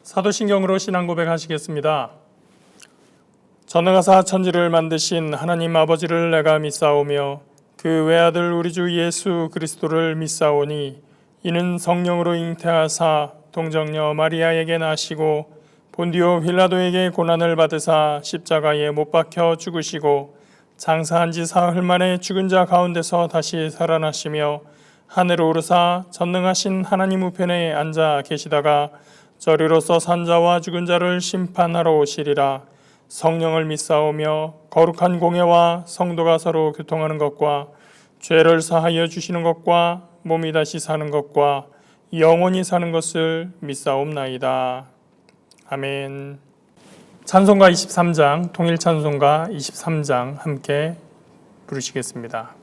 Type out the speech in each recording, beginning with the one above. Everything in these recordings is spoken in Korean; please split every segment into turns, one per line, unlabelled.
사도신경으로 신앙 고백하시겠습니다. 전능하사 천지를 만드신 하나님 아버지를 내가 믿사오며 그 외아들 우리 주 예수 그리스도를 믿사오니 이는 성령으로 잉태하사 동정녀 마리아에게 나시고 본디오 빌라도에게 고난을 받으사 십자가에 못 박혀 죽으시고 장사한 지 사흘 만에 죽은 자 가운데서 다시 살아나시며 하늘로 오르사 전능하신 하나님 우편에 앉아 계시다가 저리로서 산 자와 죽은 자를 심판하러 오시리라. 성령을 믿사오며 거룩한 공예와 성도가 서로 교통하는 것과 죄를 사하여 주시는 것과 몸이 다시 사는 것과 영원히 사는 것을 믿사옵나이다. 아멘. 찬송가 23장, 통일 찬송가 23장 함께 부르시겠습니다.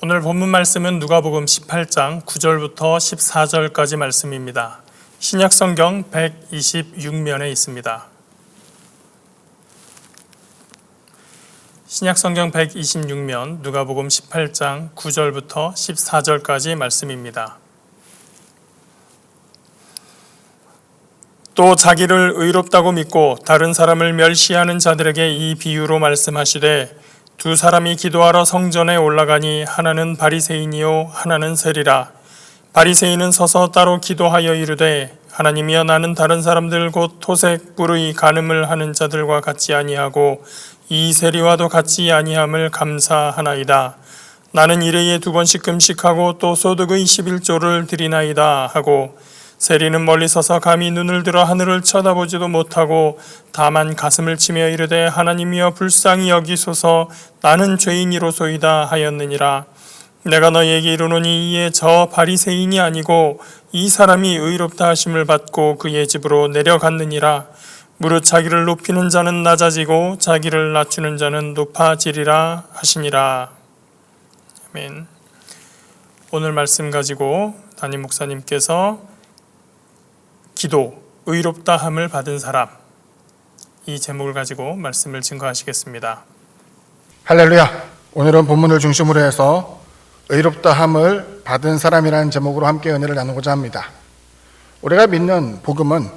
오늘 본문 말씀은 누가복음 18장 9절부터 14절까지 말씀입니다. 신약성경 126면에 있습니다. 신약성경 126면 누가복음 18장 9절부터 14절까지 말씀입니다. 또 자기를 의롭다고 믿고 다른 사람을 멸시하는 자들에게 이 비유로 말씀하시되 두 사람이 기도하러 성전에 올라가니 하나는 바리새인이요 하나는 세리라. 바리새인은 서서 따로 기도하여 이르되 하나님이여 나는 다른 사람들 곧 토색 불의 간음을 하는 자들과 같지 아니하고 이 세리와도 같지 아니함을 감사하나이다. 나는 일회에 2번씩 금식하고 또 소득의 11조를 드리나이다 하고 세리는 멀리 서서 감히 눈을 들어 하늘을 쳐다보지도 못하고 다만 가슴을 치며 이르되 하나님이여 불쌍히 여기소서 나는 죄인이로소이다 하였느니라. 내가 너희에게 이르노니 이에 저 바리새인이 아니고 이 사람이 의롭다 하심을 받고 그의 집으로 내려갔느니라. 무릇 자기를 높이는 자는 낮아지고 자기를 낮추는 자는 높아지리라 하시니라. 아멘. 오늘 말씀 가지고 담임 목사님께서 기도, 의롭다함을 받은 사람, 이 제목을 가지고 말씀을 증거하시겠습니다.
할렐루야. 오늘은 본문을 중심으로 해서 의롭다함을 받은 사람이라는 제목으로 함께 은혜를 나누고자 합니다. 우리가 믿는 복음은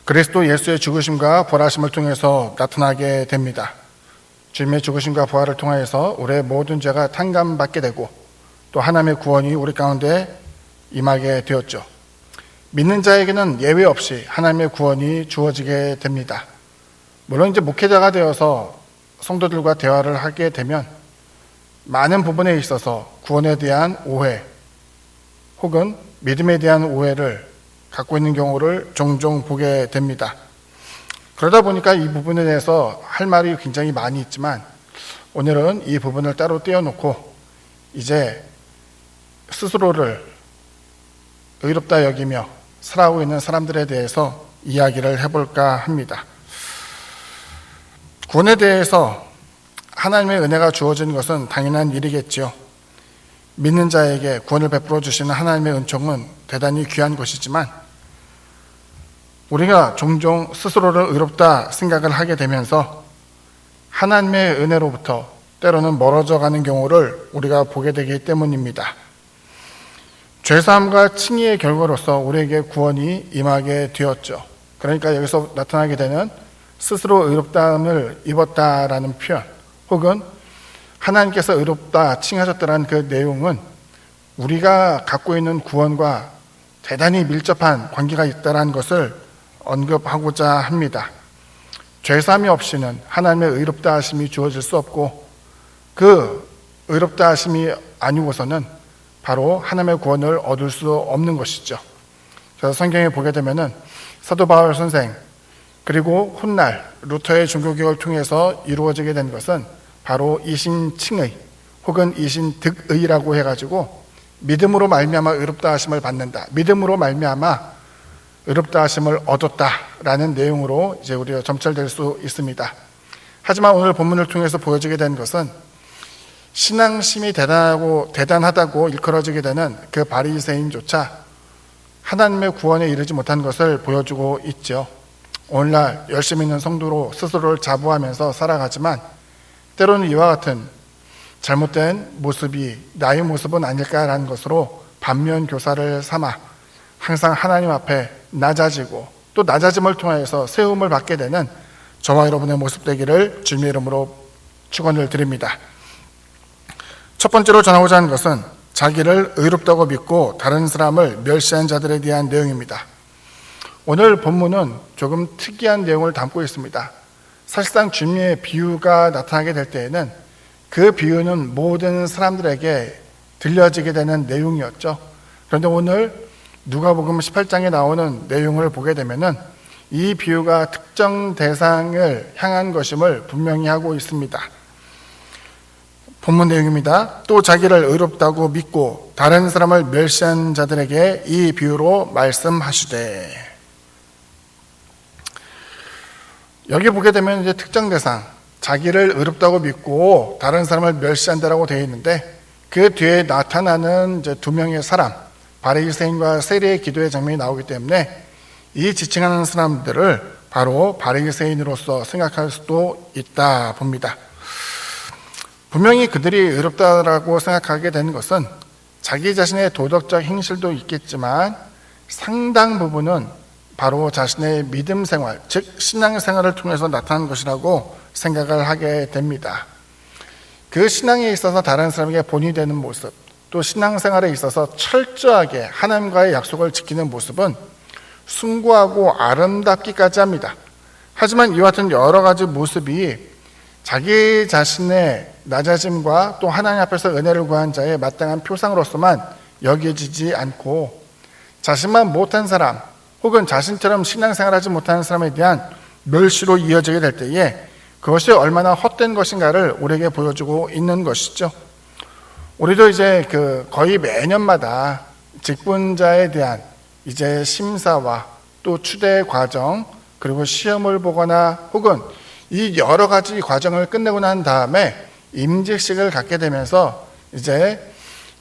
그리스도 예수의 죽으심과 부활하심을 통해서 나타나게 됩니다. 주님의 죽으심과 부활을 통하여서 우리의 모든 죄가 탕감받게 되고 또 하나님의 구원이 우리 가운데 임하게 되었죠. 믿는 자에게는 예외 없이 하나님의 구원이 주어지게 됩니다. 물론 이제 목회자가 되어서 성도들과 대화를 하게 되면 많은 부분에 있어서 구원에 대한 오해 혹은 믿음에 대한 오해를 갖고 있는 경우를 종종 보게 됩니다. 그러다 보니까 이 부분에 대해서 할 말이 굉장히 많이 있지만 오늘은 이 부분을 따로 떼어놓고 이제 스스로를 의롭다 여기며 살아가고 있는 사람들에 대해서 이야기를 해볼까 합니다. 구원에 대해서 하나님의 은혜가 주어진 것은 당연한 일이겠지요. 믿는 자에게 구원을 베풀어 주시는 하나님의 은총은 대단히 귀한 것이지만 우리가 종종 스스로를 의롭다 생각을 하게 되면서 하나님의 은혜로부터 때로는 멀어져 가는 경우를 우리가 보게 되기 때문입니다. 죄사함과 칭의의 결과로서 우리에게 구원이 임하게 되었죠. 그러니까 여기서 나타나게 되는 스스로 의롭다함을 입었다라는 표현, 혹은 하나님께서 의롭다 칭하셨다는 그 내용은 우리가 갖고 있는 구원과 대단히 밀접한 관계가 있다는 것을 언급하고자 합니다. 죄사함이 없이는 하나님의 의롭다 하심이 주어질 수 없고, 그 의롭다 하심이 아니고서는 바로 하나님의 구원을 얻을 수 없는 것이죠. 그래서 성경에 보게 되면은 사도 바울 선생, 그리고 훗날 루터의 종교개혁을 통해서 이루어지게 된 것은 바로 이신칭의 혹은 이신득의라고 해가지고 믿음으로 말미암아 의롭다 하심을 받는다, 믿음으로 말미암아 의롭다 하심을 얻었다라는 내용으로 이제 우리가 점철될 수 있습니다. 하지만 오늘 본문을 통해서 보여지게 된 것은 신앙심이 대단하다고 일컬어지게 되는 그 바리새인조차 하나님의 구원에 이르지 못한 것을 보여주고 있죠. 오늘날 열심히 있는 성도로 스스로를 자부하면서 살아가지만 때로는 이와 같은 잘못된 모습이 나의 모습은 아닐까라는 것으로 반면교사를 삼아 항상 하나님 앞에 낮아지고 또 낮아짐을 통해서 세움을 받게 되는 저와 여러분의 모습 되기를 주님의 이름으로 축원을 드립니다. 첫 번째로 전하고자 하는 것은 자기를 의롭다고 믿고 다른 사람을 멸시한 자들에 대한 내용입니다. 오늘 본문은 조금 특이한 내용을 담고 있습니다. 사실상 주님의 비유가 나타나게 될 때에는 그 비유는 모든 사람들에게 들려지게 되는 내용이었죠. 그런데 오늘 누가복음 18장에 나오는 내용을 보게 되면은 이 비유가 특정 대상을 향한 것임을 분명히 하고 있습니다. 본문 내용입니다. 또 자기를 의롭다고 믿고 다른 사람을 멸시한 자들에게 이 비유로 말씀하시되. 여기 보게 되면 이제 특정 대상, 자기를 의롭다고 믿고 다른 사람을 멸시한다라고 되어 있는데 그 뒤에 나타나는 이제 두 명의 사람, 바리새인과 세리의 기도의 장면이 나오기 때문에 이 지칭하는 사람들을 바로 바리새인으로서 생각할 수도 있다 봅니다. 분명히 그들이 의롭다라고 생각하게 되는 것은 자기 자신의 도덕적 행실도 있겠지만 상당 부분은 바로 자신의 믿음 생활, 즉 신앙 생활을 통해서 나타난 것이라고 생각을 하게 됩니다. 그 신앙에 있어서 다른 사람에게 본이 되는 모습, 또 신앙생활에 있어서 철저하게 하나님과의 약속을 지키는 모습은 숭고하고 아름답기까지 합니다. 하지만 이와 같은 여러 가지 모습이 자기 자신의 낮아짐과 또 하나님 앞에서 은혜를 구한 자의 마땅한 표상으로서만 여겨지지 않고 자신만 못한 사람 혹은 자신처럼 신앙생활하지 못하는 사람에 대한 멸시로 이어지게 될 때에 그것이 얼마나 헛된 것인가를 우리에게 보여주고 있는 것이죠. 우리도 이제 거의 매년마다 직분자에 대한 이제 심사와 또 추대 과정, 그리고 시험을 보거나 혹은 이 여러 가지 과정을 끝내고 난 다음에 임직식을 갖게 되면서 이제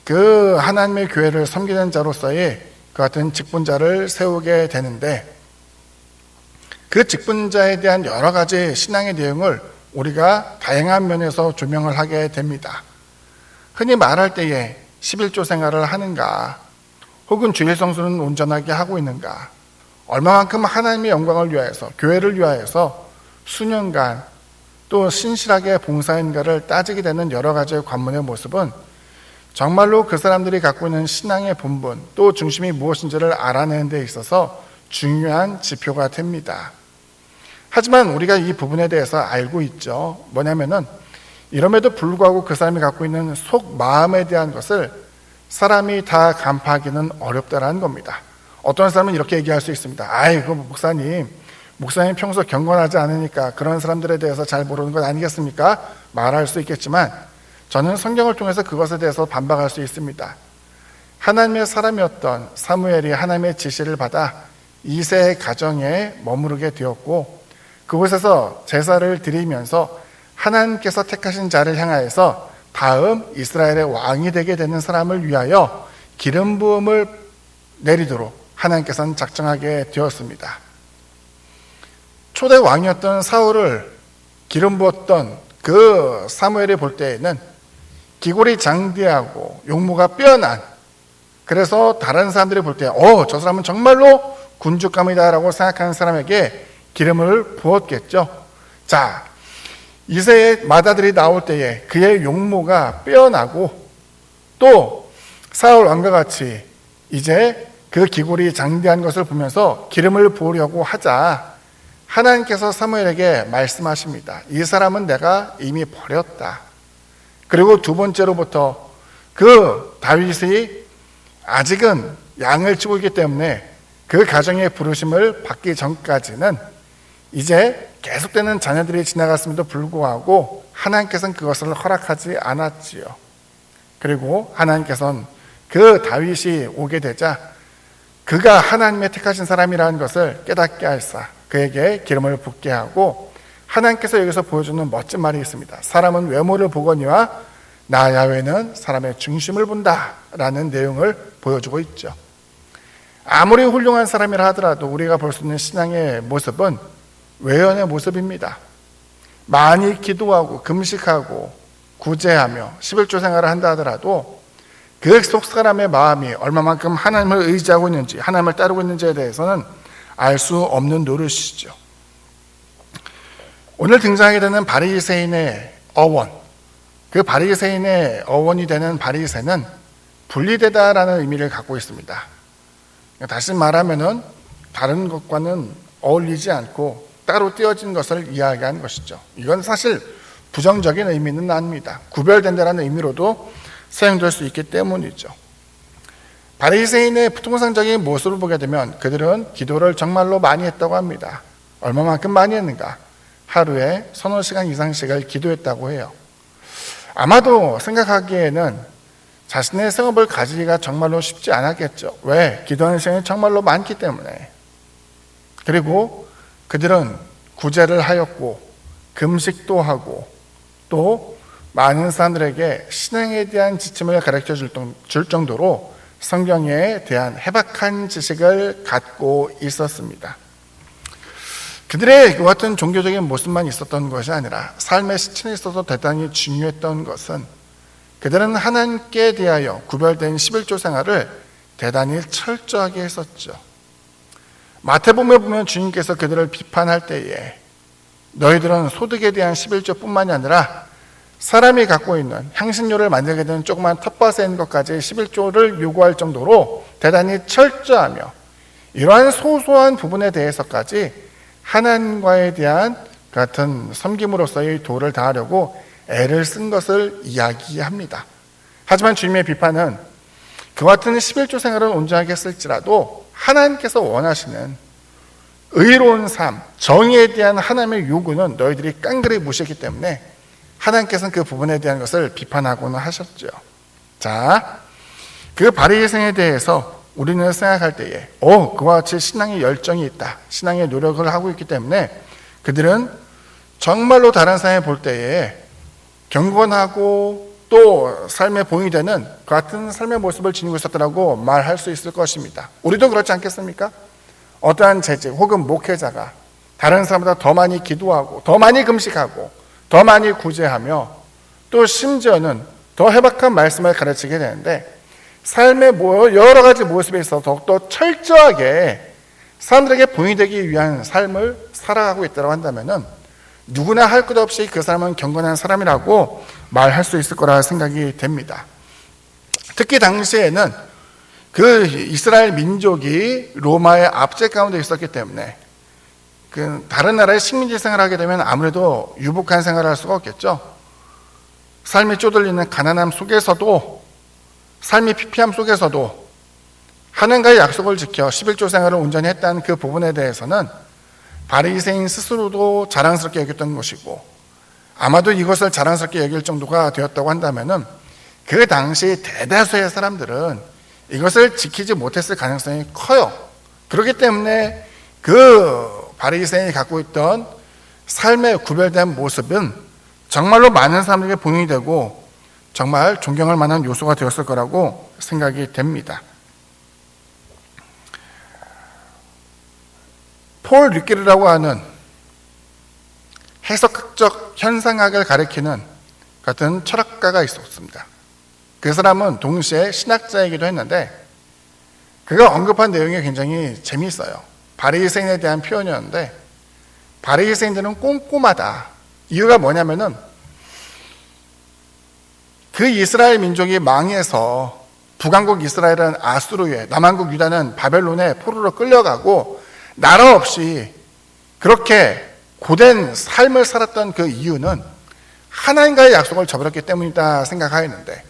그 하나님의 교회를 섬기는 자로서의 그 같은 직분자를 세우게 되는데 그 직분자에 대한 여러 가지 신앙의 내용을 우리가 다양한 면에서 조명을 하게 됩니다. 흔히 말할 때에 11조 생활을 하는가, 혹은 주일 성수는 온전하게 하고 있는가, 얼마만큼 하나님의 영광을 위하여서, 교회를 위하여서 수년간 또 신실하게 봉사했는가를 따지게 되는 여러 가지의 관문의 모습은 정말로 그 사람들이 갖고 있는 신앙의 본분, 또 중심이 무엇인지를 알아내는 데 있어서 중요한 지표가 됩니다. 하지만 우리가 이 부분에 대해서 알고 있죠. 뭐냐면은 이럼에도 불구하고 그 사람이 갖고 있는 속 마음에 대한 것을 사람이 다 간파하기는 어렵다라는 겁니다. 어떤 사람은 이렇게 얘기할 수 있습니다. 아이고 목사님 평소 경건하지 않으니까 그런 사람들에 대해서 잘 모르는 것 아니겠습니까? 말할 수 있겠지만 저는 성경을 통해서 그것에 대해서 반박할 수 있습니다. 하나님의 사람이었던 사무엘이 하나님의 지시를 받아 이새의 가정에 머무르게 되었고 그곳에서 제사를 드리면서 하나님께서 택하신 자를 향하여서 다음 이스라엘의 왕이 되게 되는 사람을 위하여 기름 부음을 내리도록 하나님께서는 작정하게 되었습니다. 초대 왕이었던 사울을 기름 부었던 그 사무엘이 볼 때에는 기골이 장대하고 용모가 빼어난 그래서 다른 사람들이 볼 때 저 사람은 정말로 군주감이다라고 생각하는 사람에게 기름을 부었겠죠. 자, 이새의 맏아들이 나올 때에 그의 용모가 빼어나고 또 사울 왕과 같이 이제 그 기골이 장대한 것을 보면서 기름을 부으려고 하자 하나님께서 사무엘에게 말씀하십니다. 이 사람은 내가 이미 버렸다. 그리고 두 번째로부터 그 다윗이 아직은 양을 치고 있기 때문에 그 가정의 부르심을 받기 전까지는 이제 계속되는 자녀들이 지나갔음에도 불구하고 하나님께서는 그것을 허락하지 않았지요. 그리고 하나님께서는 그 다윗이 오게 되자 그가 하나님의 택하신 사람이라는 것을 깨닫게 하사 그에게 기름을 붓게 하고, 하나님께서 여기서 보여주는 멋진 말이 있습니다. 사람은 외모를 보거니와 나 야훼는 사람의 중심을 본다 라는 내용을 보여주고 있죠. 아무리 훌륭한 사람이라 하더라도 우리가 볼 수 있는 신앙의 모습은 외연의 모습입니다. 많이 기도하고 금식하고 구제하며 11조 생활을 한다 하더라도 그 속 사람의 마음이 얼마만큼 하나님을 의지하고 있는지, 하나님을 따르고 있는지에 대해서는 알 수 없는 노릇이죠. 오늘 등장하게 되는 바리새인의 어원, 그 바리새인의 어원이 되는 바리새는 분리되다라는 의미를 갖고 있습니다. 다시 말하면은 다른 것과는 어울리지 않고 따로 떼어진 것을 이야기하는 것이죠. 이건 사실 부정적인 의미는 아닙니다. 구별된다라는 의미로도 사용될 수 있기 때문이죠. 바리새인의 통상적인 모습을 보게 되면 그들은 기도를 정말로 많이 했다고 합니다. 얼마만큼 많이 했는가? 하루에 서너 시간 이상씩을 기도했다고 해요. 아마도 생각하기에는 자신의 생업을 가지기가 정말로 쉽지 않았겠죠. 왜? 기도하는 시간이 정말로 많기 때문에. 그리고 그들은 구제를 하였고 금식도 하고 또 많은 사람들에게 신앙에 대한 지침을 가르쳐 줄 정도로 성경에 대한 해박한 지식을 갖고 있었습니다. 그들의 그 같은 종교적인 모습만 있었던 것이 아니라 삶의 실천에 있어서 대단히 중요했던 것은 그들은 하나님께 대하여 구별된 11조 생활을 대단히 철저하게 했었죠. 마태복음에 보면 주님께서 그들을 비판할 때에 너희들은 소득에 대한 11조뿐만이 아니라 사람이 갖고 있는 향신료를 만들게 되는 조그만 텃밭에 있는 것까지 11조를 요구할 정도로 대단히 철저하며 이러한 소소한 부분에 대해서까지 하나님과에 대한 같은 섬김으로서의 도를 다하려고 애를 쓴 것을 이야기합니다. 하지만 주님의 비판은 그와 같은 11조 생활을 온전하게 했을지라도 하나님께서 원하시는 의로운 삶, 정의에 대한 하나님의 요구는 너희들이 깡그리 무시했기 때문에 하나님께서는 그 부분에 대한 것을 비판하고는 하셨죠. 자, 그 바리새인에 대해서 우리는 생각할 때에 그와 같이 신앙의 열정이 있다, 신앙의 노력을 하고 있기 때문에 그들은 정말로 다른 사람이 볼 때에 경건하고 또 삶에 보이 되는 그 같은 삶의 모습을 지니고 있었다고 말할 수 있을 것입니다. 우리도 그렇지 않겠습니까? 어떠한 재직 혹은 목회자가 다른 사람보다 더 많이 기도하고 더 많이 금식하고 더 많이 구제하며 또 심지어는 더 해박한 말씀을 가르치게 되는데 삶의 여러 가지 모습에 있어서 더욱더 철저하게 사람들에게 본이 되기 위한 삶을 살아가고 있다고 한다면은 누구나 할 것 없이 그 사람은 경건한 사람이라고 말할 수 있을 거라 생각이 됩니다. 특히 당시에는 그 이스라엘 민족이 로마의 압제 가운데 있었기 때문에 그 다른 나라의 식민지 생활을 하게 되면 아무래도 유복한 생활을 할 수가 없겠죠. 삶이 쪼들리는 가난함 속에서도, 삶이 피폐함 속에서도 하나님과의 약속을 지켜 11조 생활을 온전히 했다는 그 부분에 대해서는 바리새인 스스로도 자랑스럽게 여겼던 것이고, 아마도 이것을 자랑스럽게 여길 정도가 되었다고 한다면은 그 당시 대다수의 사람들은 이것을 지키지 못했을 가능성이 커요. 그렇기 때문에 그 바리새인이 갖고 있던 삶의 구별된 모습은 정말로 많은 사람에게 본인이 되고 정말 존경할 만한 요소가 되었을 거라고 생각이 됩니다. 폴 류케르라고 하는 해석학적 현상학을 가리키는 같은 철학가가 있었습니다. 그 사람은 동시에 신학자이기도 했는데 그가 언급한 내용이 굉장히 재미있어요. 바리새인에 대한 표현이었는데, 바리새인들은 꼼꼼하다. 이유가 뭐냐면은 그 이스라엘 민족이 망해서 북왕국 이스라엘은 아수르에, 남왕국 유다는 바벨론에 포로로 끌려가고 나라 없이 그렇게 고된 삶을 살았던 그 이유는 하나님과의 약속을 저버렸기 때문이다 생각하였는데,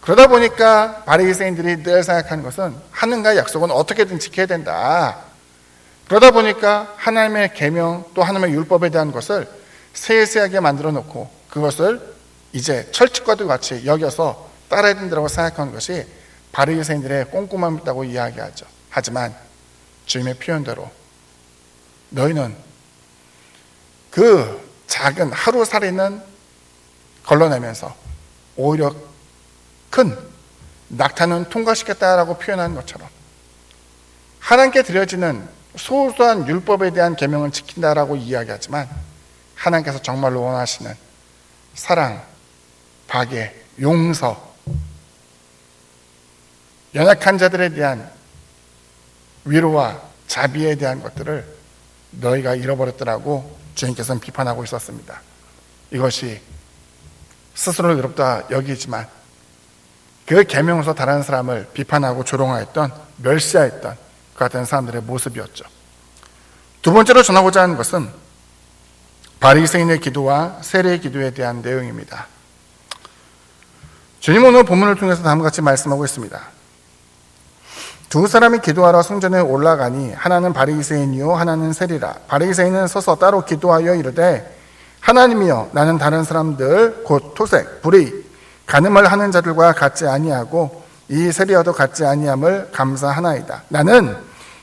그러다 보니까 바리새인들이 늘 생각하는 것은 하나님과의 약속은 어떻게든 지켜야 된다. 그러다 보니까 하나님의 계명 또 하나님의 율법에 대한 것을 세세하게 만들어 놓고 그것을 이제 철칙과도 같이 여겨서 따라야 된다고 생각하는 것이 바리새인들의 꼼꼼함이라고 이야기하죠. 하지만 주님의 표현대로 너희는 그 작은 하루살이는 걸러내면서 오히려 큰 낙타는 통과시켰다라고 표현하는 것처럼 하나님께 드려지는 소소한 율법에 대한 계명을 지킨다라고 이야기하지만 하나님께서 정말로 원하시는 사랑, 박애, 용서, 연약한 자들에 대한 위로와 자비에 대한 것들을 너희가 잃어버렸더라고 주님께서는 비판하고 있었습니다. 이것이 스스로를 의롭다 여기지만 그 계명에서 다른 사람을 비판하고 조롱하였던, 멸시하였던 그 같은 사람들의 모습이었죠. 두 번째로 전하고자 하는 것은 바리새인의 기도와 세리의 기도에 대한 내용입니다. 주님 오늘 본문을 통해서 다음과 같이 말씀하고 있습니다. 두 사람이 기도하러 성전에 올라가니 하나는 바리새인이요 하나는 세리라. 바리새인은 서서 따로 기도하여 이르되 하나님이여 나는 다른 사람들 곧 토색, 불의, 간음을 하는 자들과 같지 아니하고 이 세리와도 같지 아니함을 감사하나이다. 나는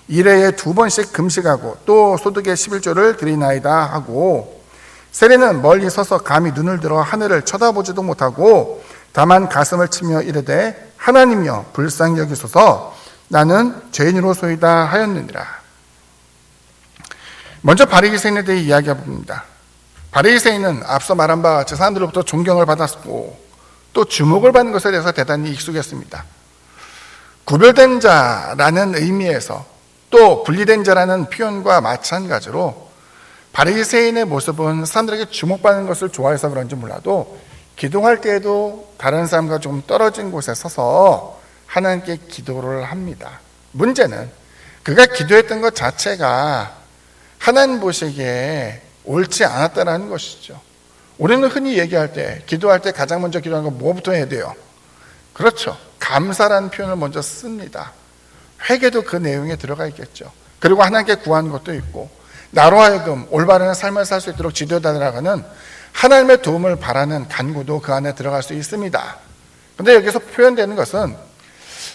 일회에 2번씩 금식하고 또 소득의 11조를 드리나이다 하고, 세리는 멀리 서서 감히 눈을 들어 하늘을 쳐다보지도 못하고 다만 가슴을 치며 이르되 하나님이여 불쌍히 여기소서 나는 죄인으로소이다 하였느니라. 먼저 바리새인에 대해 이야기해 봅니다. 바리새인은 앞서 말한 바와 같이 사람들로부터 존경을 받았고 또 주목을 받는 것에 대해서 대단히 익숙했습니다. 구별된 자라는 의미에서 또 분리된 자라는 표현과 마찬가지로 바리새인의 모습은 사람들에게 주목받는 것을 좋아해서 그런지 몰라도 기도할 때에도 다른 사람과 좀 떨어진 곳에 서서 하나님께 기도를 합니다. 문제는 그가 기도했던 것 자체가 하나님 보시기에 옳지 않았다는 것이죠. 우리는 흔히 얘기할 때, 기도할 때 가장 먼저 기도하는 건 뭐부터 해야 돼요? 그렇죠. 감사라는 표현을 먼저 씁니다. 회개도 그 내용에 들어가 있겠죠. 그리고 하나님께 구하는 것도 있고, 나로 하여금 올바른 삶을 살 수 있도록 지도해달라는 하나님의 도움을 바라는 간구도 그 안에 들어갈 수 있습니다. 그런데 여기서 표현되는 것은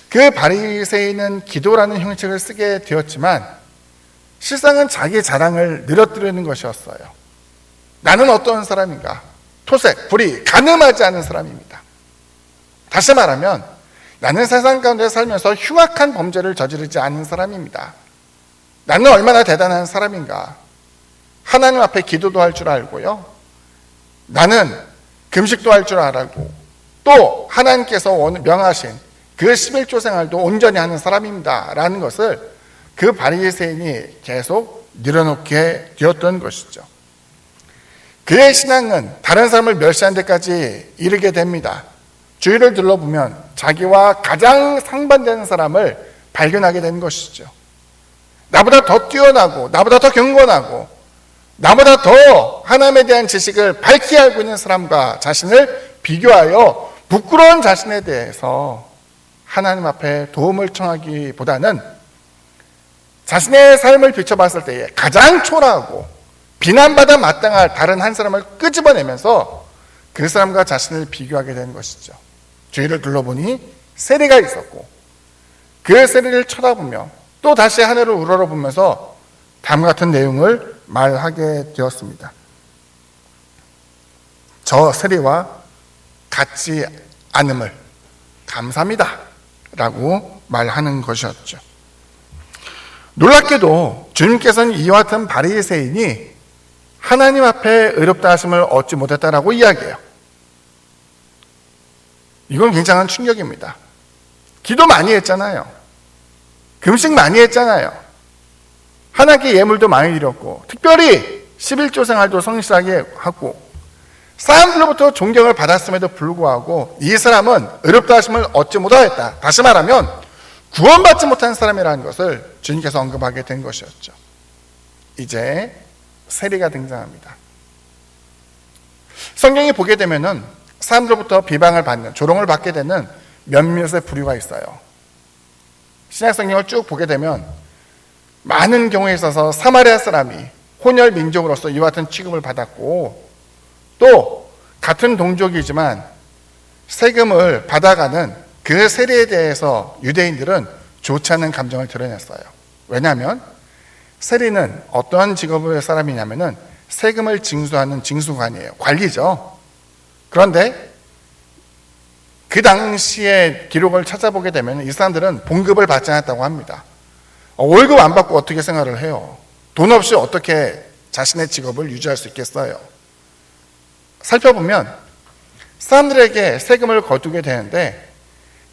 그 바리새인은 기도라는 형식을 쓰게 되었지만 실상은 자기 자랑을 늘어뜨리는 것이었어요. 나는 어떤 사람인가? 토색, 불의, 간음하지 않은 사람입니다. 다시 말하면 나는 세상 가운데 살면서 흉악한 범죄를 저지르지 않은 사람입니다. 나는 얼마나 대단한 사람인가? 하나님 앞에 기도도 할 줄 알고요. 나는 금식도 할 줄 알고 또 하나님께서 명하신 그 11조 생활도 온전히 하는 사람입니다 라는 것을 그 바리새인이 계속 늘어놓게 되었던 것이죠. 그의 신앙은 다른 사람을 멸시한 데까지 이르게 됩니다. 주위를 둘러보면 자기와 가장 상반되는 사람을 발견하게 되는 것이죠. 나보다 더 뛰어나고 나보다 더 경건하고 나보다 더 하나님에 대한 지식을 밝히 알고 있는 사람과 자신을 비교하여 부끄러운 자신에 대해서 하나님 앞에 도움을 청하기보다는 자신의 삶을 비춰봤을 때에 가장 초라하고 비난받아 마땅할 다른 한 사람을 끄집어내면서 그 사람과 자신을 비교하게 되는 것이죠. 주위를 둘러보니 세리가 있었고 그 세리를 쳐다보며 또 다시 하늘을 우러러보면서 다음과 같은 내용을 말하게 되었습니다. 저 세리와 같지 않음을 감사합니다 라고 말하는 것이었죠. 놀랍게도 주님께서는 이와 같은 바리새인이 하나님 앞에 의롭다 하심을 얻지 못했다라고 이야기해요. 이건 굉장한 충격입니다. 기도 많이 했잖아요. 금식 많이 했잖아요. 하나님께 예물도 많이 드렸고, 특별히 11조 생활도 성실하게 하고, 사람들로부터 존경을 받았음에도 불구하고 이 사람은 의롭다 하심을 얻지 못하였다. 다시 말하면 구원받지 못한 사람이라는 것을 주님께서 언급하게 된 것이었죠. 이제 세리가 등장합니다. 성경에 보게 되면은 사람들로부터 비방을 받는, 조롱을 받게 되는 몇몇의 부류가 있어요. 신약 성경을 쭉 보게 되면 많은 경우에 있어서 사마리아 사람이 혼혈 민족으로서 이와 같은 취급을 받았고, 또 같은 동족이지만 세금을 받아가는 그 세리에 대해서 유대인들은 좋지 않은 감정을 드러냈어요. 왜냐하면 세리는 어떠한 직업의 사람이냐면은 세금을 징수하는 징수관이에요. 관리죠. 그런데 그 당시의 기록을 찾아보게 되면 이 사람들은 봉급을 받지 않았다고 합니다. 월급 안 받고 어떻게 생활을 해요? 돈 없이 어떻게 자신의 직업을 유지할 수 있겠어요? 살펴보면 사람들에게 세금을 거두게 되는데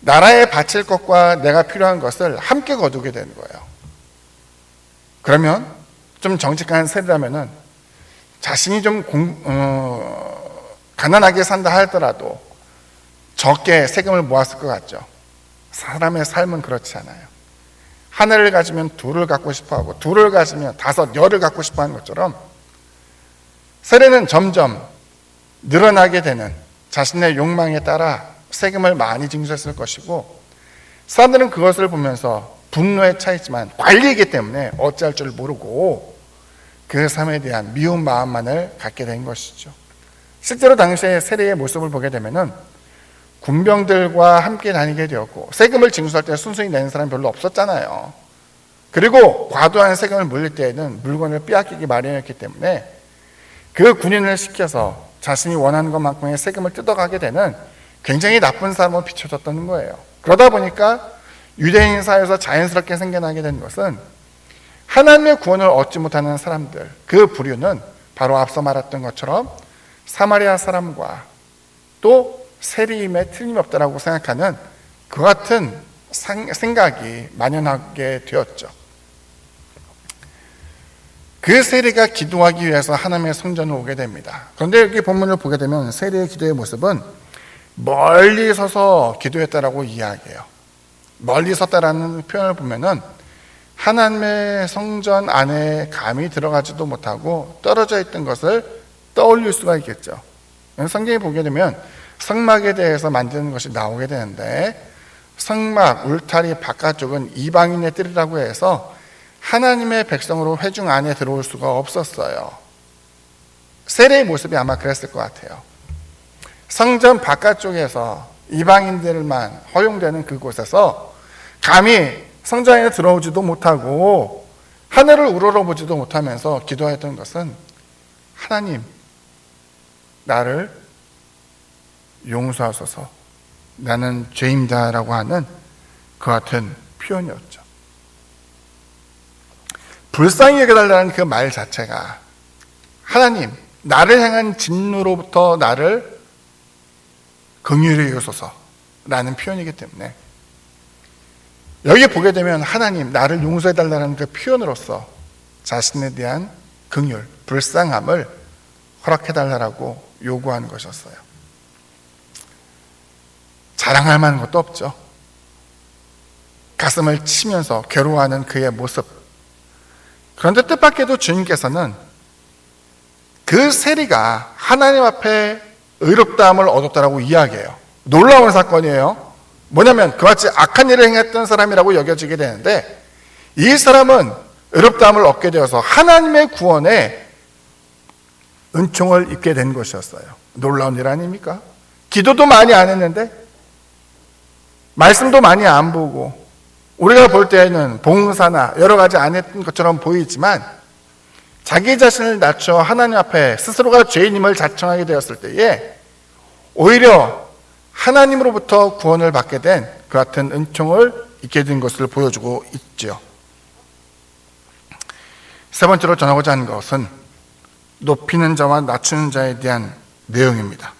나라에 바칠 것과 내가 필요한 것을 함께 거두게 되는 거예요. 그러면 좀 정직한 세리라면은 자신이 좀 가난하게 산다 하더라도 적게 세금을 모았을 것 같죠. 사람의 삶은 그렇지 않아요. 하나를 가지면 둘을 갖고 싶어하고 둘을 가지면 다섯, 열을 갖고 싶어하는 것처럼 세리는 점점 늘어나게 되는 자신의 욕망에 따라 세금을 많이 징수했을 것이고, 사람들은 그것을 보면서 분노에 차있지만 관리이기 때문에 어찌할 줄 모르고 그 삶에 대한 미운 마음만을 갖게 된 것이죠. 실제로 당시에 세리의 모습을 보게 되면은 군병들과 함께 다니게 되었고, 세금을 징수할 때 순순히 내는 사람이 별로 없었잖아요. 그리고 과도한 세금을 물릴 때에는 물건을 빼앗기기 마련이었기 때문에 그 군인을 시켜서 자신이 원하는 것만큼의 세금을 뜯어가게 되는 굉장히 나쁜 사람으로 비춰졌다는 거예요. 그러다 보니까 유대인 사회에서 자연스럽게 생겨나게 된 것은 하나님의 구원을 얻지 못하는 사람들, 그 부류는 바로 앞서 말했던 것처럼 사마리아 사람과 또 세리임에 틀림없다라고 생각하는 그 같은 생각이 만연하게 되었죠. 그 세리가 기도하기 위해서 하나님의 성전을 오게 됩니다. 그런데 여기 본문을 보게 되면 세리의 기도의 모습은 멀리 서서 기도했다라고 이야기해요. 멀리 섰다라는 표현을 보면은 하나님의 성전 안에 감히 들어가지도 못하고 떨어져 있던 것을 떠올릴 수가 있겠죠. 성경에 보게 되면 성막에 대해서 만드는 것이 나오게 되는데, 성막 울타리 바깥쪽은 이방인의 뜰이라고 해서 하나님의 백성으로 회중 안에 들어올 수가 없었어요. 세례의 모습이 아마 그랬을 것 같아요. 성전 바깥쪽에서 이방인들만 허용되는 그곳에서 감히 성전 안에 들어오지도 못하고 하늘을 우러러보지도 못하면서 기도했던 것은 하나님, 나를 용서하소서, 나는 죄인다라고 하는 그 같은 표현이었죠. 불쌍히 여겨달라는 그 말 자체가 하나님, 나를 향한 진노로부터 나를 긍휼히 여기소서라는 표현이기 때문에 여기 보게 되면 하나님, 나를 용서해달라는 그 표현으로서 자신에 대한 긍휼, 불쌍함을 허락해달라고 요구하는 것이었어요. 자랑할 만한 것도 없죠. 가슴을 치면서 괴로워하는 그의 모습. 그런데 뜻밖에도 주님께서는 그 세리가 하나님 앞에 의롭다함을 얻었다라고 이야기해요. 놀라운 사건이에요. 뭐냐면 그와 같이 악한 일을 행했던 사람이라고 여겨지게 되는데, 이 사람은 의롭다함을 얻게 되어서 하나님의 구원에 은총을 입게 된 것이었어요. 놀라운 일 아닙니까? 기도도 많이 안 했는데, 말씀도 많이 안 보고, 우리가 볼 때는 봉사나 여러 가지 안 했던 것처럼 보이지만 자기 자신을 낮춰 하나님 앞에 스스로가 죄인임을 자청하게 되었을 때에 오히려 하나님으로부터 구원을 받게 된 그 같은 은총을 입게 된 것을 보여주고 있죠. 세 번째로 전하고자 하는 것은 높이는 자와 낮추는 자에 대한 내용입니다.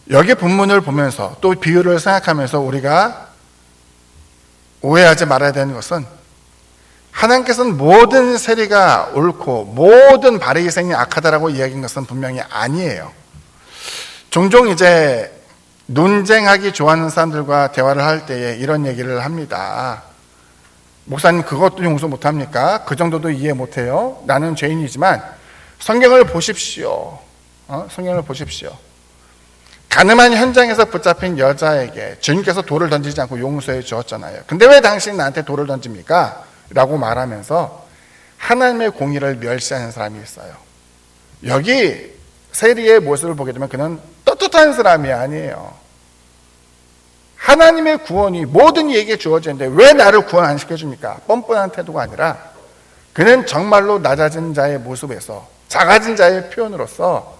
여기 본문을 보면서 또 비유를 생각하면서 우리가 오해하지 말아야 되는 것은 하나님께서는 모든 세리가 옳고 모든 바리새인이 악하다라고 이야기한 것은 분명히 아니에요. 종종 이제 논쟁하기 좋아하는 사람들과 대화를 할 때에 이런 얘기를 합니다. 목사님 그것도 용서 못합니까? 그 정도도 이해 못해요? 나는 죄인이지만 성경을 보십시오. 성경을 보십시오. 가늠한 현장에서 붙잡힌 여자에게 주님께서 돌을 던지지 않고 용서해 주었잖아요. 근데 왜 당신이 나한테 돌을 던집니까? 라고 말하면서 하나님의 공의를 멸시하는 사람이 있어요. 여기 세리의 모습을 보게 되면 그는 떳떳한 사람이 아니에요. 하나님의 구원이 모든 이에게 주어지는데 왜 나를 구원 안 시켜줍니까? 뻔뻔한 태도가 아니라 그는 정말로 낮아진 자의 모습에서 작아진 자의 표현으로서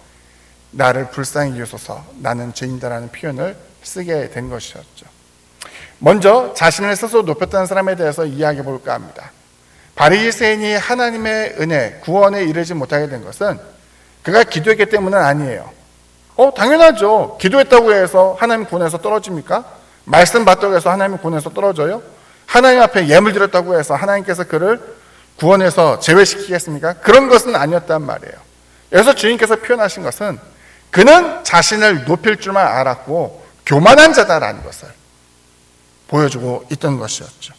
나를 불쌍히 여기소서 나는 죄인다라는 표현을 쓰게 된 것이었죠. 먼저 자신을 스스로 높였다는 사람에 대해서 이야기해 볼까 합니다. 바리새인이 하나님의 은혜, 구원에 이르지 못하게 된 것은 그가 기도했기 때문은 아니에요. 당연하죠. 기도했다고 해서 하나님 구원에서 떨어집니까? 말씀 받다고 해서 하나님 구원에서 떨어져요? 하나님 앞에 예물 드렸다고 해서 하나님께서 그를 구원에서 제외시키겠습니까? 그런 것은 아니었단 말이에요. 여기서 주님께서 표현하신 것은 그는 자신을 높일 줄만 알았고 교만한 자다라는 것을 보여주고 있던 것이었죠.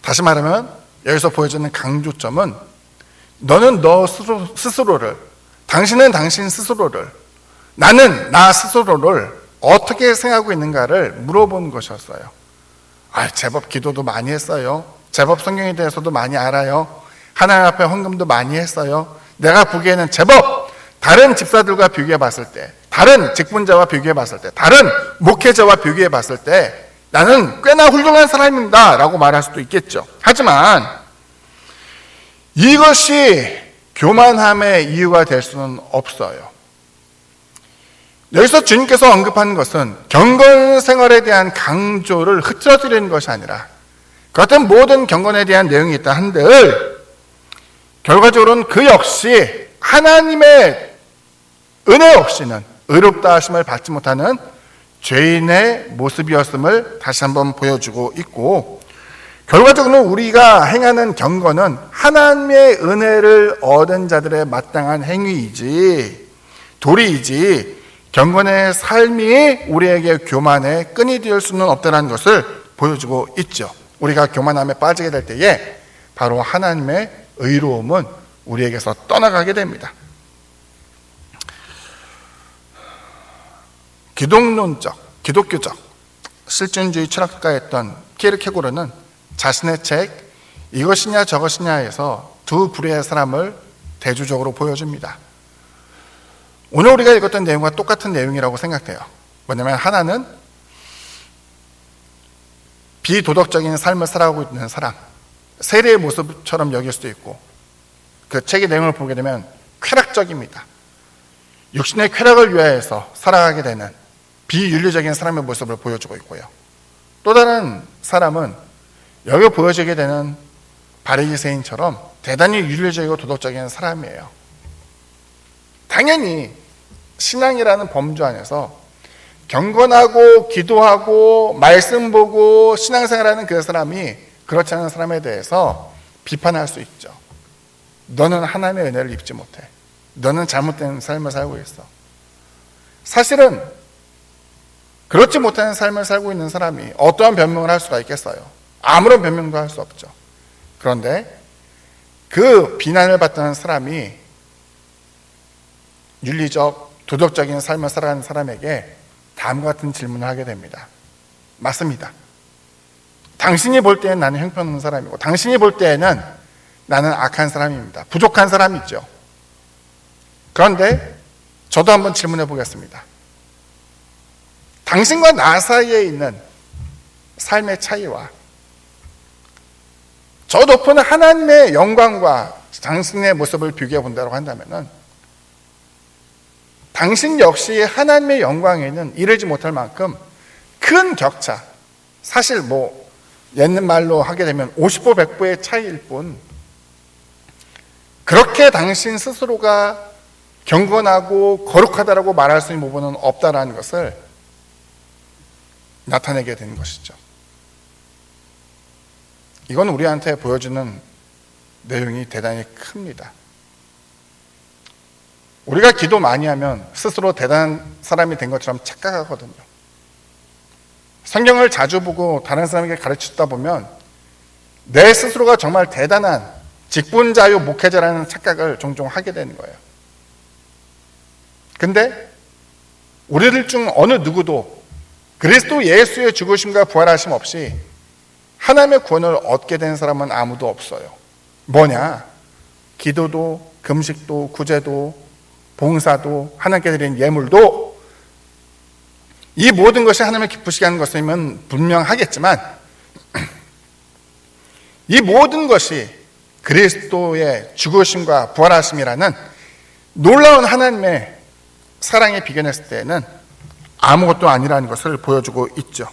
다시 말하면 여기서 보여주는 강조점은 너는 너 스스로를, 당신은 당신 스스로를, 나는 나 스스로를 어떻게 생각하고 있는가를 물어본 것이었어요. 제법 기도도 많이 했어요. 제법 성경에 대해서도 많이 알아요. 하나님 앞에 헌금도 많이 했어요. 내가 보기에는 제법 다른 집사들과 비교해 봤을 때, 다른 직분자와 비교해 봤을 때, 다른 목회자와 비교해 봤을 때 나는 꽤나 훌륭한 사람입니다 라고 말할 수도 있겠죠. 하지만 이것이 교만함의 이유가 될 수는 없어요. 여기서 주님께서 언급하는 것은 경건 생활에 대한 강조를 흐트러뜨리는 것이 아니라 그 같은 모든 경건에 대한 내용이 있다 한들 결과적으로는 그 역시 하나님의 은혜 없이는 의롭다 하심을 받지 못하는 죄인의 모습이었음을 다시 한번 보여주고 있고, 결과적으로 우리가 행하는 경건은 하나님의 은혜를 얻은 자들의 마땅한 행위이지 도리이지 경건의 삶이 우리에게 교만의 끈이 되을 수는 없다는 것을 보여주고 있죠. 우리가 교만함에 빠지게 될 때에 바로 하나님의 의로움은 우리에게서 떠나가게 됩니다. 기독교적 실존주의 철학가였던 키르케고르는 자신의 책 이것이냐 저것이냐에서 두 부류의 사람을 대조적으로 보여줍니다. 오늘 우리가 읽었던 내용과 똑같은 내용이라고 생각돼요. 뭐냐면 하나는 비도덕적인 삶을 살아가고 있는 사람, 세리의 모습처럼 여길 수도 있고, 그 책의 내용을 보게 되면 쾌락적입니다. 육신의 쾌락을 위하여서 살아가게 되는 비윤리적인 사람의 모습을 보여주고 있고요. 또 다른 사람은 여기 보여지게 되는 바리새인처럼 대단히 윤리적이고 도덕적인 사람이에요. 당연히 신앙이라는 범주 안에서 경건하고 기도하고 말씀 보고 신앙생활하는 그 사람이 그렇지 않은 사람에 대해서 비판할 수 있죠. 너는 하나님의 은혜를 입지 못해. 너는 잘못된 삶을 살고 있어. 사실은 그렇지 못하는 삶을 살고 있는 사람이 어떠한 변명을 할 수가 있겠어요? 아무런 변명도 할 수 없죠. 그런데 그 비난을 받던 사람이 윤리적, 도덕적인 삶을 살아가는 사람에게 다음과 같은 질문을 하게 됩니다. 맞습니다. 당신이 볼 때는 나는 형편없는 사람이고 당신이 볼 때에는 나는 악한 사람입니다. 부족한 사람이죠. 그런데 저도 한번 질문해 보겠습니다. 당신과 나 사이에 있는 삶의 차이와 저 높은 하나님의 영광과 당신의 모습을 비교해 본다고 한다면 당신 역시 하나님의 영광에는 이르지 못할 만큼 큰 격차, 사실 옛날 말로 하게 되면 50보 100보의 차이일 뿐 그렇게 당신 스스로가 경건하고 거룩하다라고 말할 수 있는 부분은 없다라는 것을 나타내게 되는 것이죠. 이건 우리한테 보여주는 내용이 대단히 큽니다. 우리가 기도 많이 하면 스스로 대단한 사람이 된 것처럼 착각하거든요. 성경을 자주 보고 다른 사람에게 가르치다 보면 내 스스로가 정말 대단한 직분자요 목회자라는 착각을 종종 하게 되는 거예요. 근데 우리들 중 어느 누구도 그리스도 예수의 죽으심과 부활하심 없이 하나님의 구원을 얻게 된 사람은 아무도 없어요. 뭐냐? 기도도, 금식도, 구제도, 봉사도, 하나님께 드린 예물도, 이 모든 것이 하나님을 기쁘시게 하는 것이면 분명하겠지만 이 모든 것이 그리스도의 죽으심과 부활하심이라는 놀라운 하나님의 사랑에 비견했을 때에는 아무것도 아니라는 것을 보여주고 있죠.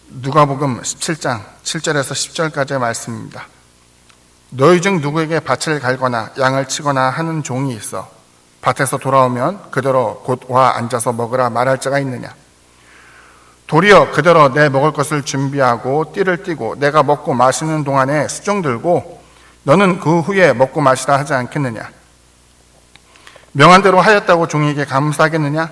누가복음 17장 7절에서 10절까지의 말씀입니다. 너희 중 누구에게 밭을 갈거나 양을 치거나 하는 종이 있어 밭에서 돌아오면 그대로 곧 와 앉아서 먹으라 말할 자가 있느냐? 도리어 그대로 내 먹을 것을 준비하고 띠를 띠고 내가 먹고 마시는 동안에 수종 들고 너는 그 후에 먹고 마시라 하지 않겠느냐? 명한 대로 하였다고 종에게 감사하겠느냐?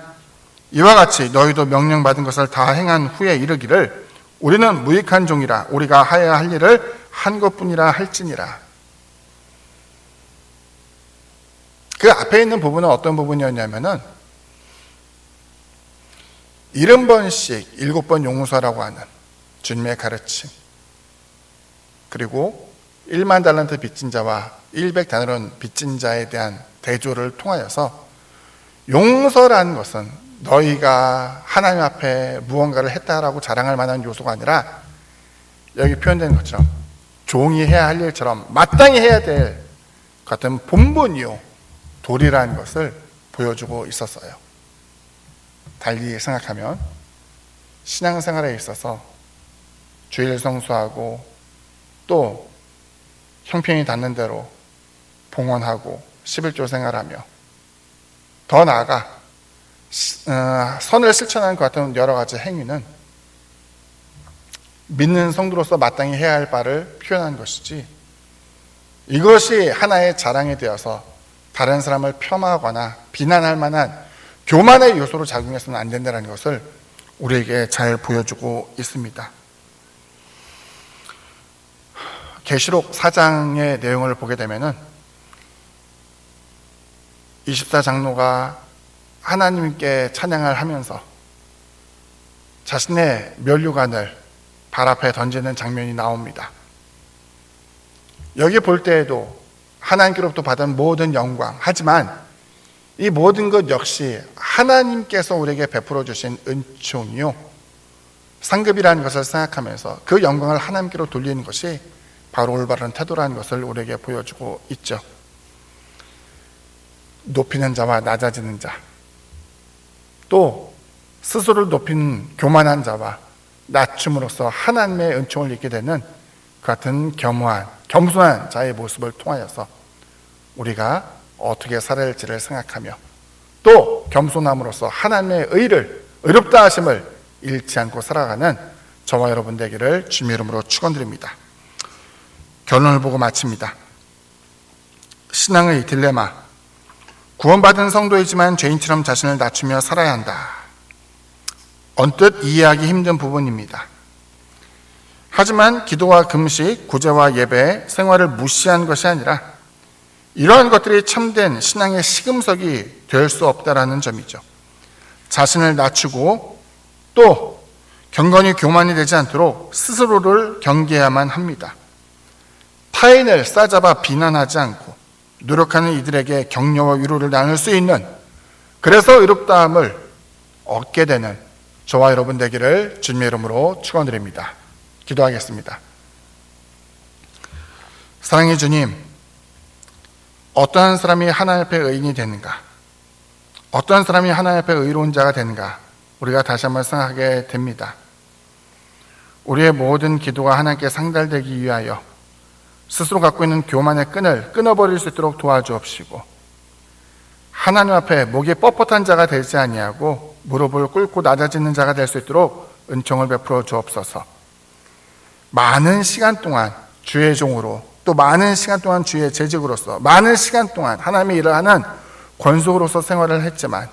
이와 같이 너희도 명령받은 것을 다 행한 후에 이르기를 우리는 무익한 종이라 우리가 하여야 할 일을 한 것뿐이라 할지니라. 그 앞에 있는 부분은 어떤 부분이었냐면은 70번씩 7번 용서라고 하는 주님의 가르침, 그리고 1만 달란트 빚진 자와 100다나론 빚진 자에 대한 대조를 통하여서 용서라는 것은 너희가 하나님 앞에 무언가를 했다라고 자랑할 만한 요소가 아니라 여기 표현된 것처럼 종이 해야 할 일처럼 마땅히 해야 될 같은 본분이요 도리라는 것을 보여주고 있었어요. 달리 생각하면 신앙생활에 있어서 주일 성수하고 또 형편이 닿는 대로 봉헌하고 11조 생활하며 더 나아가 선을 실천하는 것 같은 여러 가지 행위는 믿는 성도로서 마땅히 해야 할 바를 표현한 것이지 이것이 하나의 자랑이 되어서 다른 사람을 폄하하거나 비난할 만한 교만의 요소로 작용해서는 안 된다는 것을 우리에게 잘 보여주고 있습니다. 계시록 4장의 내용을 보게 되면은 24장로가 하나님께 찬양을 하면서 자신의 면류관을 발 앞에 던지는 장면이 나옵니다. 여기 볼 때에도 하나님께로부터 받은 모든 영광, 하지만 이 모든 것 역시 하나님께서 우리에게 베풀어 주신 은총이요 상급이라는 것을 생각하면서 그 영광을 하나님께로 돌리는 것이 바로 올바른 태도라는 것을 우리에게 보여주고 있죠. 높이는 자와 낮아지는 자, 또 스스로를 높이는 교만한 자와 낮춤으로써 하나님의 은총을 입게 되는 그 같은 겸손한 자의 모습을 통하여서 우리가 어떻게 살아야 할지를 생각하며 또 겸손함으로써 하나님의 의롭다 하심을 잃지 않고 살아가는 저와 여러분 되기를 주님의 이름으로 축원드립니다. 결론을 보고 마칩니다. 신앙의 딜레마, 구원받은 성도이지만 죄인처럼 자신을 낮추며 살아야 한다. 언뜻 이해하기 힘든 부분입니다. 하지만 기도와 금식, 구제와 예배, 생활을 무시한 것이 아니라 이러한 것들이 참된 신앙의 시금석이 될 수 없다라는 점이죠. 자신을 낮추고 또 경건이 교만이 되지 않도록 스스로를 경계해야만 합니다. 타인을 싸잡아 비난하지 않고 노력하는 이들에게 격려와 위로를 나눌 수 있는, 그래서 의롭다함을 얻게 되는 저와 여러분 되기를 주님의 이름으로 축원드립니다. 기도하겠습니다. 사랑의 주님, 어떠한 사람이 하나님 앞에 의인이 되는가, 어떠한 사람이 하나님 앞에 의로운 자가 되는가, 우리가 다시 한번 생각하게 됩니다. 우리의 모든 기도가 하나님께 상달되기 위하여 스스로 갖고 있는 교만의 끈을 끊어버릴 수 있도록 도와주옵시고, 하나님 앞에 목이 뻣뻣한 자가 되지 아니하고 무릎을 꿇고 낮아지는 자가 될 수 있도록 은총을 베풀어 주옵소서. 많은 시간 동안 주의 종으로, 또 많은 시간 동안 주의 재직으로서, 많은 시간 동안 하나님의 일을 하는 권속으로서 생활을 했지만,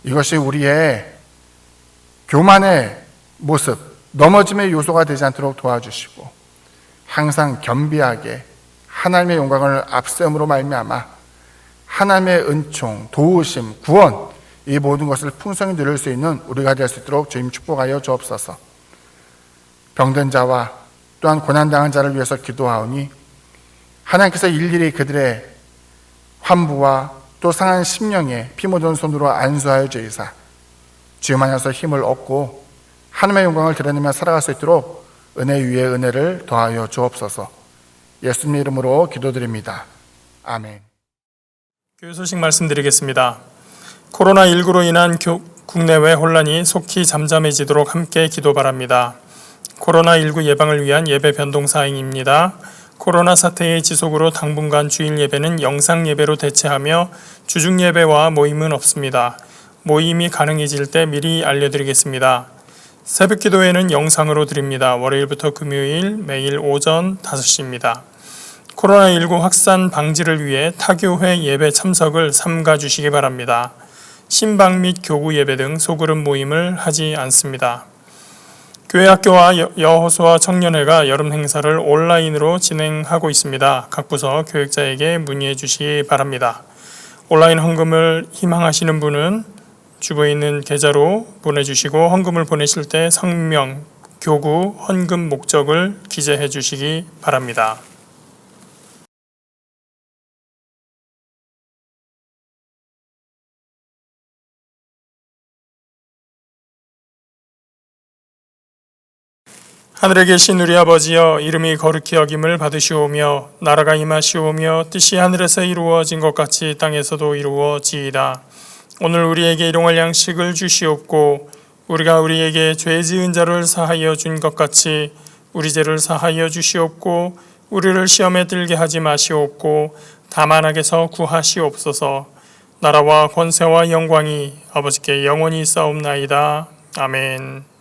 이것이 우리의 교만의 모습, 넘어짐의 요소가 되지 않도록 도와주시고, 항상 겸비하게 하나님의 영광을 앞세움으로 말미암아 하나님의 은총, 도우심, 구원, 이 모든 것을 풍성히 누릴 수 있는 우리가 될 수 있도록 주님 축복하여 주옵소서. 병든 자와 또한 고난당한 자를 위해서 기도하오니 하나님께서 일일이 그들의 환부와 또 상한 심령에 피 묻은 손으로 안수하여 주이사 주님 안에서 힘을 얻고 하나님의 영광을 드러내며 살아갈 수 있도록 은혜 위에 은혜를 더하여 주옵소서. 예수님 이름으로 기도드립니다. 아멘.
교회 소식 말씀드리겠습니다. 코로나19로 인한 국내외 혼란이 속히 잠잠해지도록 함께 기도 바랍니다. 코로나19 예방을 위한 예배 변동 사항입니다. 코로나 사태의 지속으로 당분간 주일 예배는 영상 예배로 대체하며 주중 예배와 모임은 없습니다. 모임이 가능해질 때 미리 알려드리겠습니다. 새벽 기도회는 영상으로 드립니다. 월요일부터 금요일 매일 오전 5시입니다. 코로나19 확산 방지를 위해 타교회 예배 참석을 삼가 주시기 바랍니다. 신방 및 교구 예배 등 소그룹 모임을 하지 않습니다. 교회 학교와 여호수아 청년회가 여름 행사를 온라인으로 진행하고 있습니다. 각 부서 교역자에게 문의해 주시기 바랍니다. 온라인 헌금을 희망하시는 분은 주부에 있는 계좌로 보내주시고 헌금을 보내실 때 성명, 교구, 헌금 목적을 기재해 주시기 바랍니다. 하늘에 계신 우리 아버지여, 이름이 거룩히 여김을 받으시오며 나라가 임하시오며 뜻이 하늘에서 이루어진 것 같이 땅에서도 이루어지이다. 오늘 우리에게 일용할 양식을 주시옵고 우리가 우리에게 죄 지은 자를 사하여 준 것 같이 우리 죄를 사하여 주시옵고 우리를 시험에 들게 하지 마시옵고 다만 악에서 구하시옵소서. 나라와 권세와 영광이 아버지께 영원히 있사옵나이다. 아멘.